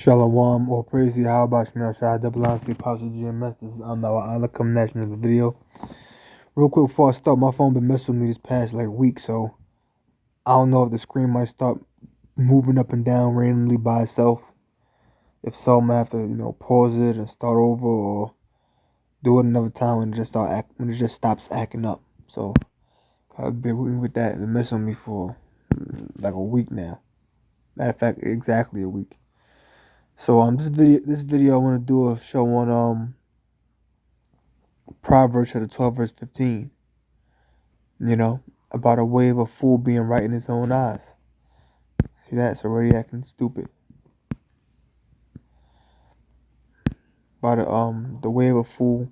Shalom, or praise the how about Shemel Shai, double honesty, Pastor GMS. This is Allah come national in the video. Real quick before I start, my phone been messing with me this past week, so I don't know if the screen might start moving up and down randomly by itself. If so, I'm gonna have to, pause it and start over, or do it another time when it just stops acting up. So I've been with that. It's been messing with me for like a week now. Matter of fact, exactly a week. So this video I want to do a show on Proverbs chapter 12 verse 15. About a way of a fool being right in his own eyes. See that? It's already acting stupid. About the way of a fool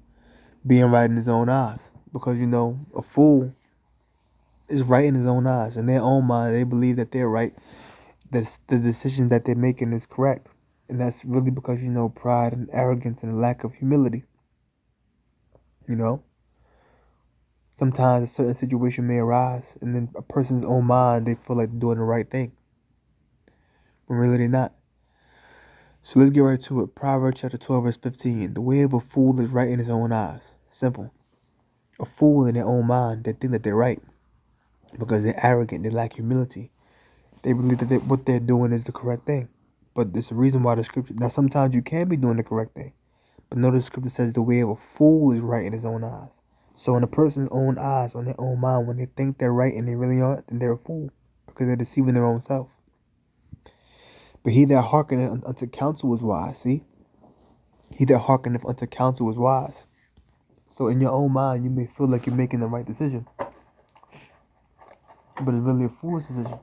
being right in his own eyes. Because a fool is right in his own eyes. In their own mind, they believe that they're right. That the decision that they're making is correct. And that's really because pride and arrogance and a lack of humility. Sometimes a certain situation may arise, and then a person's own mind, they feel like they're doing the right thing, but really they're not. So let's get right to it. Proverbs chapter 12, verse 15. The way of a fool is right in his own eyes. Simple. A fool in their own mind, they think that they're right because they're arrogant, they lack humility. They believe that what they're doing is the correct thing. But there's a reason why the scripture, now sometimes you can be doing the correct thing, but notice the scripture says the way of a fool is right in his own eyes. So in a person's own eyes, on their own mind, when they think they're right and they really aren't, then they're a fool because they're deceiving their own self. But he that hearkeneth unto counsel is wise. See? He that hearkeneth unto counsel is wise. So in your own mind, you may feel like you're making the right decision, but it's really a foolish decision.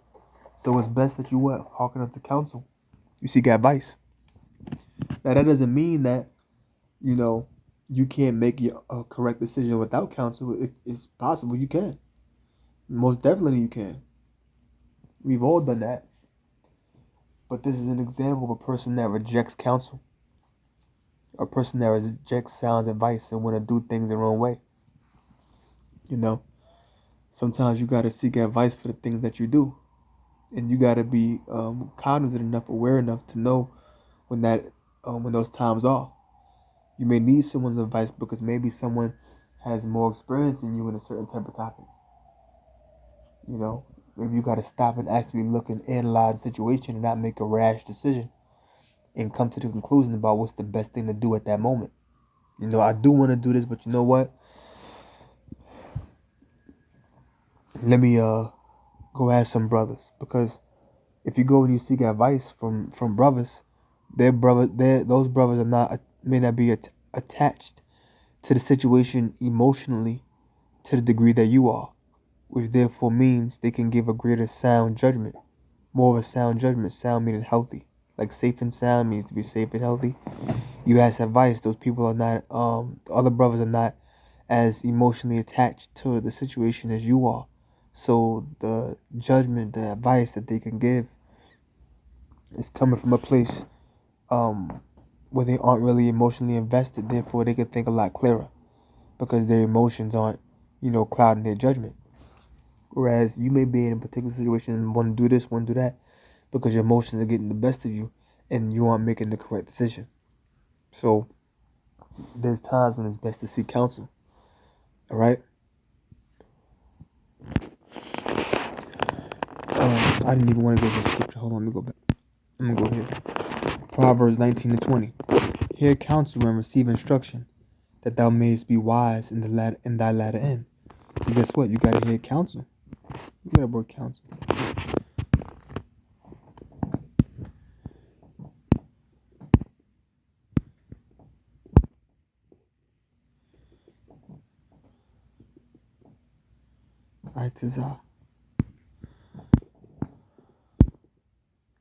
So it's best that you hearken unto counsel. You seek advice. Now that doesn't mean that, you can't make a correct decision without counsel. It's possible you can. Most definitely you can. We've all done that. But this is an example of a person that rejects counsel. A person that rejects sound advice and want to do things their own way. Sometimes you got to seek advice for the things that you do. And you got to be cognizant enough, aware enough to know when those times are. You may need someone's advice because maybe someone has more experience than you in a certain type of topic. Maybe you got to stop and actually look and analyze the situation and not make a rash decision and come to the conclusion about what's the best thing to do at that moment. I do want to do this, but you know what? Let me go ask some brothers, because if you go and you seek advice from brothers, those brothers may not be attached to the situation emotionally to the degree that you are, which therefore means they can give a greater sound judgment, more of a sound judgment. Sound meaning healthy, like safe and sound means to be safe and healthy. You ask advice; those people are not. The other brothers are not as emotionally attached to the situation as you are. So the judgment, the advice that they can give is coming from a place where they aren't really emotionally invested. Therefore, they can think a lot clearer because their emotions aren't, clouding their judgment. Whereas you may be in a particular situation and want to do this, want to do that, because your emotions are getting the best of you and you aren't making the correct decision. So there's times when it's best to seek counsel. All right. I didn't even want to go to the scripture. Hold on, let me go back. I'm gonna go here. Proverbs 19 and 20. Hear counsel and receive instruction, that thou mayest be wise in thy latter end. So guess what? You gotta hear counsel. You gotta work counsel.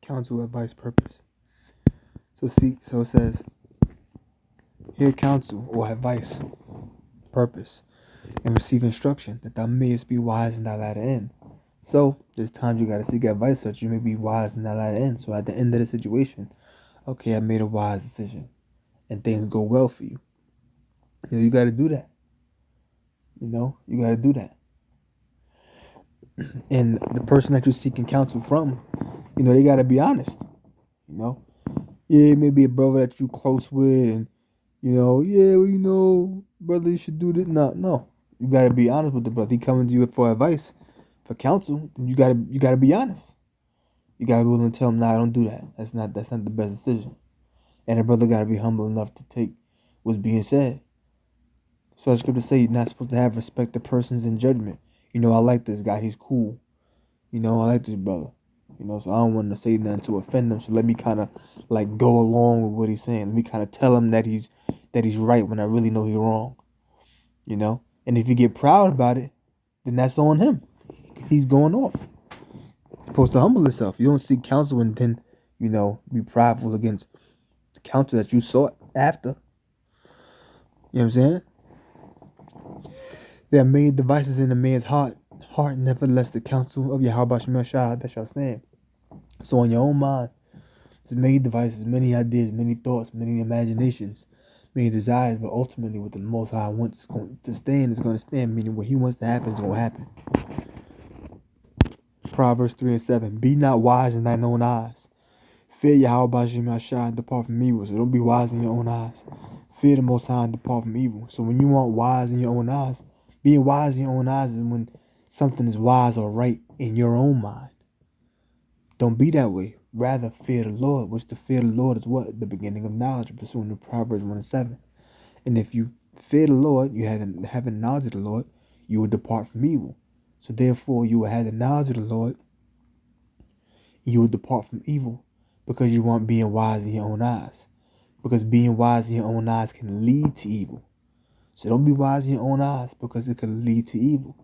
Counsel, advice, purpose. So it says, hear counsel or advice, purpose, and receive instruction, that thou mayest be wise in thy latter end. So there's times you gotta seek advice so that you may be wise in thy latter end. So at the end of the situation, okay, I made a wise decision, and things go well for you. You gotta do that. You gotta do that. And the person that you're seeking counsel from, they gotta be honest. Yeah, maybe a brother that you close with, and yeah, well, brother, you should do this. No, no, you gotta be honest with the brother. He coming to you for advice, for counsel. Then you gotta be honest. You gotta be willing to tell him, nah, don't do that. That's not the best decision. And the brother gotta be humble enough to take what's being said. So the scripture say you're not supposed to have respect to persons in judgment. I like this guy. He's cool. I like this brother. So I don't want to say nothing to offend him. So let me kind of like go along with what he's saying. Let me kind of tell him that he's right when I really know he's wrong. And if you get proud about it, then that's on him. He's going off. You're supposed to humble yourself. You don't seek counsel and then, be prideful against the counsel that you sought after. You know what I'm saying? There are many devices in a man's heart, nevertheless the counsel of Yahweh Shem Shah that shall stand. So in your own mind, there's many devices, many ideas, many thoughts, many imaginations, many desires, but ultimately what the Most High wants to stand is going to stand, meaning what He wants to happen is going to happen. Proverbs 3 and 7. Be not wise in thine own eyes. Fear Yahweh Shem Shah and depart from evil. So don't be wise in your own eyes. Fear the Most High and depart from evil. So when you want wise in your own eyes, being wise in your own eyes is when something is wise or right in your own mind. Don't be that way. Rather, fear the Lord, which the fear of the Lord is what? The beginning of knowledge, pursuing the Proverbs 1 and 7. And if you fear the Lord, you have the knowledge of the Lord, you will depart from evil. So therefore, you will have the knowledge of the Lord, you will depart from evil, because you want being wise in your own eyes. Because being wise in your own eyes can lead to evil. So don't be wise in your own eyes, because it can lead to evil.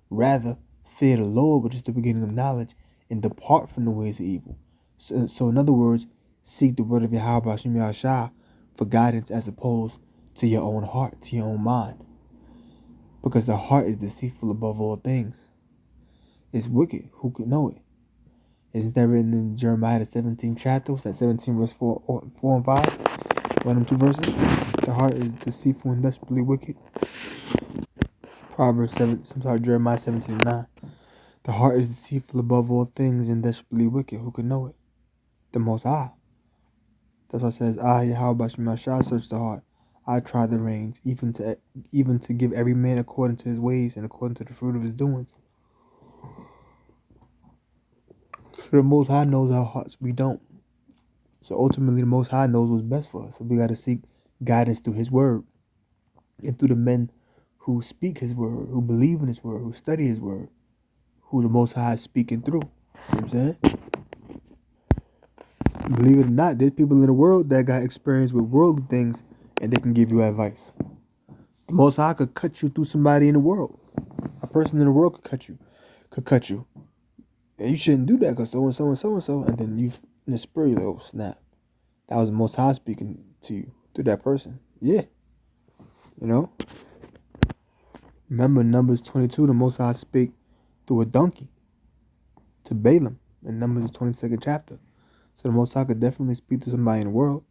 Rather, fear the Lord, which is the beginning of knowledge, and depart from the ways of evil. So in other words, seek the word of Yahweh Shem Yahshua for guidance as opposed to your own heart, to your own mind. Because the heart is deceitful above all things. It's wicked. Who could know it? Isn't that written in Jeremiah the 17th chapter? That 17 verse 4 and 5? One of them two verses. The heart is deceitful and desperately wicked. Jeremiah 17 and 9. The heart is deceitful above all things and desperately wicked. Who can know it? The Most High. That's why it says, I, Yahweh Shem shall search the heart. I try the reins, even to give every man according to his ways and according to the fruit of his doings. So the Most High knows our hearts. We don't. So ultimately, the Most High knows what's best for us. So we got to seek guidance through His Word and through the men who speak His Word, who believe in His Word, who study His Word, who the Most High is speaking through. You know what I'm saying? Believe it or not, there's people in the world that got experience with worldly things and they can give you advice. The Most High could cut you through somebody in the world. A person in the world could cut you. And you shouldn't do that because so and so and so and so. And then you, in the spirit, you're like, oh snap. That was the Most High speaking to you through that person. Yeah. Remember Numbers 22, the Most High spake through a donkey to Balaam in Numbers 22nd chapter. So the Most High could definitely speak to somebody in the world.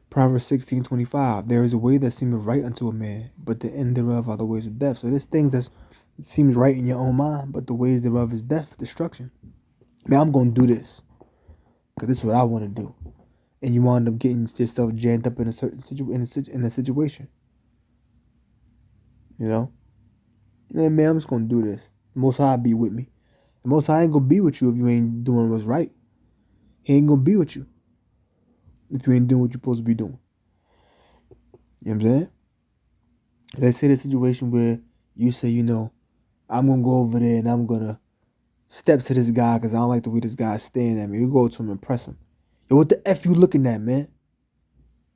Proverbs 16:25. There is a way that seemeth right unto a man, but the end thereof are the ways of death. So there's things that seems right in your own mind, but the ways thereof is death, destruction. Man, I'm going to do this because this is what I want to do. And you wind up getting yourself jammed up in a certain situation. And man, I'm just going to do this. The Most High be with me. The Most High ain't going to be with you if you ain't doing what's right. He ain't going to be with you if you ain't doing what you're supposed to be doing. You know what I'm saying? Let's say the situation where you say, I'm going to go over there and I'm going to step to this guy because I don't like the way this guy's staring at me. You go to him and impress him. Yo, what the F you looking at, man?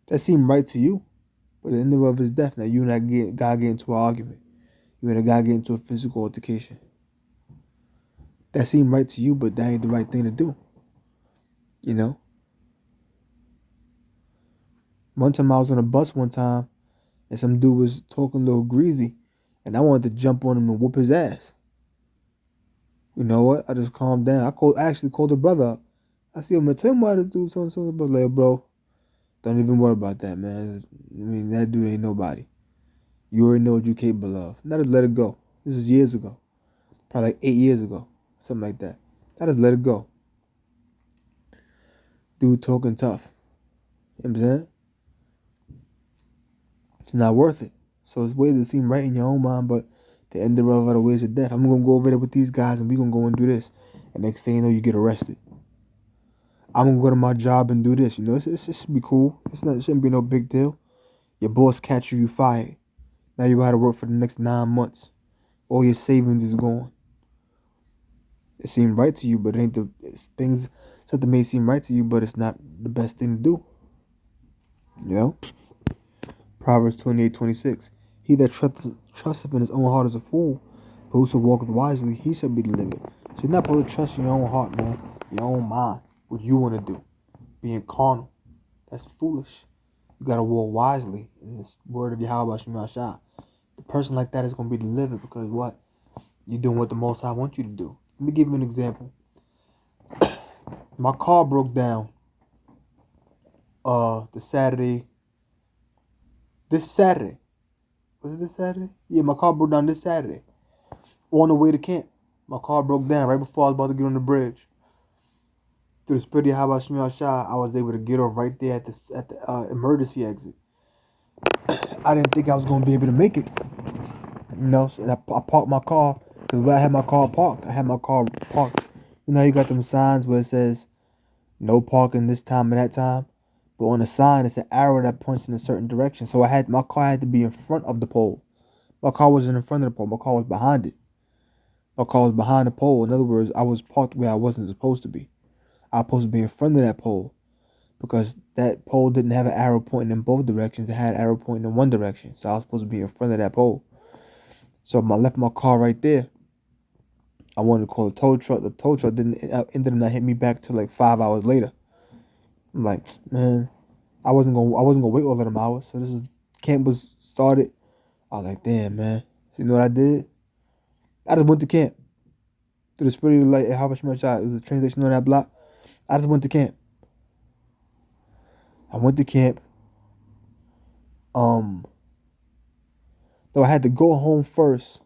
That seemed right to you. But at the end of his death, now you and that guy get into an argument. You and a guy get into a physical altercation. That seemed right to you, but that ain't the right thing to do. One time I was on a bus one time and some dude was talking a little greasy and I wanted to jump on him and whoop his ass. You know what? I just calmed down. I actually called the brother up. I see him and tell him why this dude so and so. But like, bro, don't even worry about that, man. I mean, that dude ain't nobody. You already know what you're capable of. Now just let it go. This was years ago. Probably like 8 years ago. Something like that. I just let it go. Dude talking tough. You know what I'm saying? It's not worth it. So it's ways that seem right in your own mind, but the end of are the ways of death. I'm gonna go over there with these guys and we gonna go and do this. And next thing you know, you get arrested. I'm gonna go to my job and do this. You know, it should be cool. It shouldn't be no big deal. Your boss catch you, you fired. Now you gotta work for the next 9 months. All your savings is gone. It seemed right to you, but it ain't things. Something may seem right to you, but it's not the best thing to do. You know. Proverbs 28:26. He that trusteth in his own heart is a fool, but whoso walketh wisely, he shall be delivered. So you're not supposed to trust in your own heart, man. Your own mind. What you want to do. Being carnal. That's foolish. You gotta walk wisely in this word of Yahweh Shema Shah. The person like that is gonna be delivered because what? You're doing what the Most High wants you to do. Let me give you an example. My car broke down this Saturday. Was it this Saturday? Yeah, my car broke down this Saturday. On the way to camp. My car broke down right before I was about to get on the bridge. Through the spirit of Yahweh Shema Shah, I was able to get off right there at the emergency exit. I didn't think I was gonna be able to make it. You know, so I parked my car because where I had my car parked, You know, you got them signs where it says no parking this time and that time, but on the sign it's an arrow that points in a certain direction. So my car had to be in front of the pole. My car wasn't in front of the pole. My car was behind it. My car was behind the pole. In other words, I was parked where I wasn't supposed to be. I was supposed to be in front of that pole because that pole didn't have an arrow pointing in both directions. It had an arrow pointing in one direction. So I was supposed to be in front of that pole. So I left my car right there. I wanted to call the tow truck. The tow truck ended up not hitting me back till like 5 hours later. I'm like, man, I wasn't gonna wait all of them hours. So camp was started. I was like, damn, man. So you know what I did? I just went to camp. Through the spirit of the light, how much I it was a train station on that block. I just went to camp. I went to camp. Though I had to go home first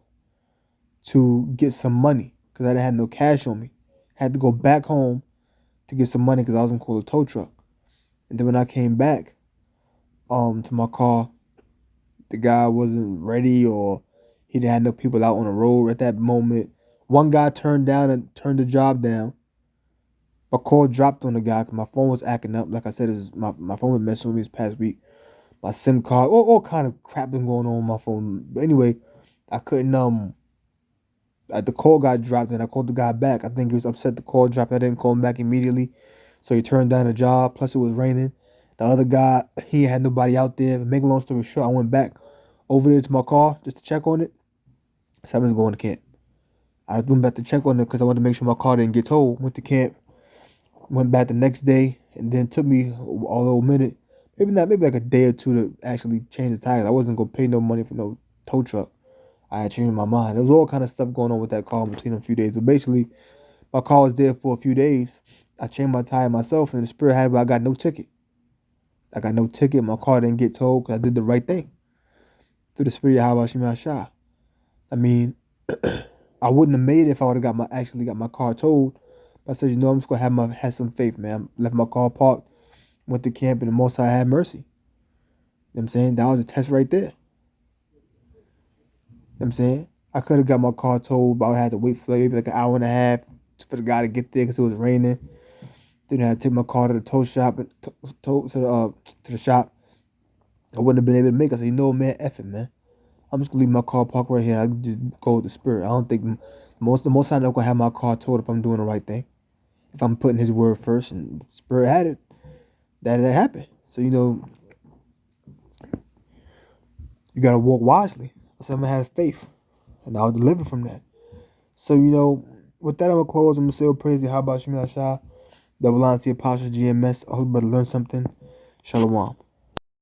to get some money because I didn't have no cash on me. I had to go back home to get some money because I was gonna call a tow truck. And then when I came back, to my car, the guy wasn't ready or he didn't have no people out on the road at that moment. One guy turned the job down. My call dropped on the guy because my phone was acting up. Like I said, my phone was messing with me this past week. My SIM card, all kind of crap been going on my phone. But anyway, I couldn't the call got dropped and I called the guy back. I think he was upset the call dropped. I didn't call him back immediately. So he turned down the job. Plus it was raining. The other guy, he had nobody out there. Make a long story short, I went back over there to my car just to check on it. So I was going to camp. I went back to check on it because I wanted to make sure my car didn't get towed. Went to camp. Went back the next day. And then took me a little minute. Maybe like a day or two to actually change the tires. I wasn't going to pay no money for no tow truck. I had changed my mind. There was all kind of stuff going on with that car between a few days. But basically, my car was there for a few days. I changed my tire myself, and the spirit had where I got no ticket. I got no ticket. My car didn't get towed because I did the right thing. Through the spirit of Yahweh Shema Shah. I mean, I wouldn't have made it if I would have actually got my car towed. But I said, you know, I'm just gonna have some faith, man. I left my car parked, went to camp, and the Most High had mercy. You know what I'm saying? That was a test right there. You know what I'm saying? I could have got my car towed, but I had to wait for maybe like an hour and a half for the guy to get there because it was raining. Then I had to take my car to the tow shop, to the shop. I wouldn't have been able to make it. I said, you know, man, F it, man. I'm just gonna leave my car parked right here. I can just go with the spirit. I don't think the most time I'm gonna have my car towed if I'm doing the right thing. If I'm putting His word first, and spirit had it, that happened. So you know, you gotta walk wisely. I said I'm gonna have faith, and I'll deliver from that. So you know, with that I'm gonna close. I'm gonna say, praise the how about Shemina Shah, double line to Apostle GMS. I hope you better learn something. Shalom.